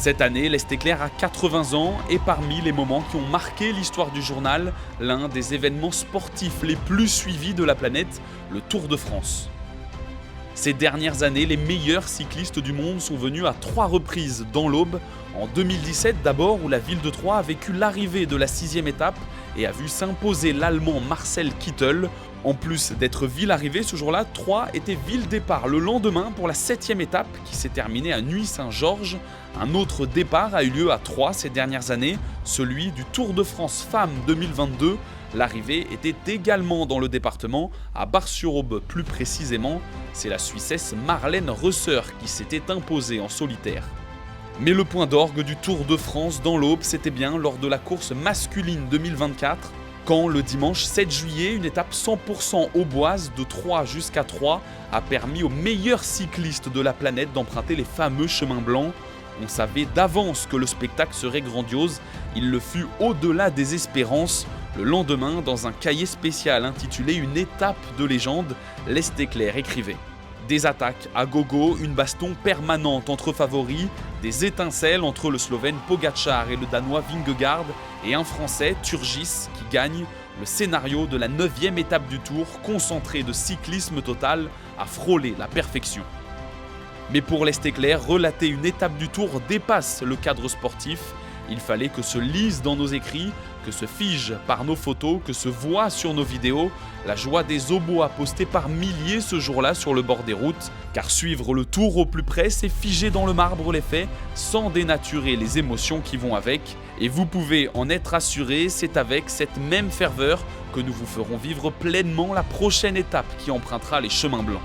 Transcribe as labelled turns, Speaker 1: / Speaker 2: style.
Speaker 1: Cette année, l'Est éclair a 80 ans et parmi les moments qui ont marqué l'histoire du journal, l'un des événements sportifs les plus suivis de la planète, le Tour de France. Ces dernières années, les meilleurs cyclistes du monde sont venus à 3 reprises dans l'Aube. En 2017 d'abord, où la ville de Troyes a vécu l'arrivée de la 6e étape et a vu s'imposer l'Allemand Marcel Kittel. En plus d'être ville arrivée ce jour-là, Troyes était ville départ le lendemain pour la 7e étape qui s'est terminée à Nuits-Saint-Georges. Un autre départ a eu lieu à Troyes ces dernières années, celui du Tour de France Femmes 2022. L'arrivée était également dans le département, à Bar-sur-Aube plus précisément. C'est la Suissesse Marlène Reusser qui s'était imposée en solitaire. Mais le point d'orgue du Tour de France dans l'Aube, c'était bien lors de la course masculine 2024, quand le dimanche 7 juillet, une étape 100% auboise de Troyes jusqu'à Troyes a permis aux meilleurs cyclistes de la planète d'emprunter les fameux chemins blancs. On savait d'avance que le spectacle serait grandiose, il le fut au-delà des espérances. Le lendemain, dans un cahier spécial intitulé « Une étape de légende », l'Est éclair écrivait: des attaques à gogo, une baston permanente entre favoris, des étincelles entre le Slovène Pogačar et le Danois Vingegaard, et un Français, Turgis, qui gagne. Le scénario de la 9e étape du Tour, concentré de cyclisme total, a frôlé la perfection. Mais pour l'Est éclair, relater une étape du Tour dépasse le cadre sportif. Il fallait que se lise dans nos écrits, que se fige par nos photos, que se voit sur nos vidéos. La joie des Aubois postée par milliers ce jour-là sur le bord des routes. Car suivre le Tour au plus près, c'est figer dans le marbre les faits, sans dénaturer les émotions qui vont avec. Et vous pouvez en être assuré, c'est avec cette même ferveur que nous vous ferons vivre pleinement la prochaine étape qui empruntera les chemins blancs.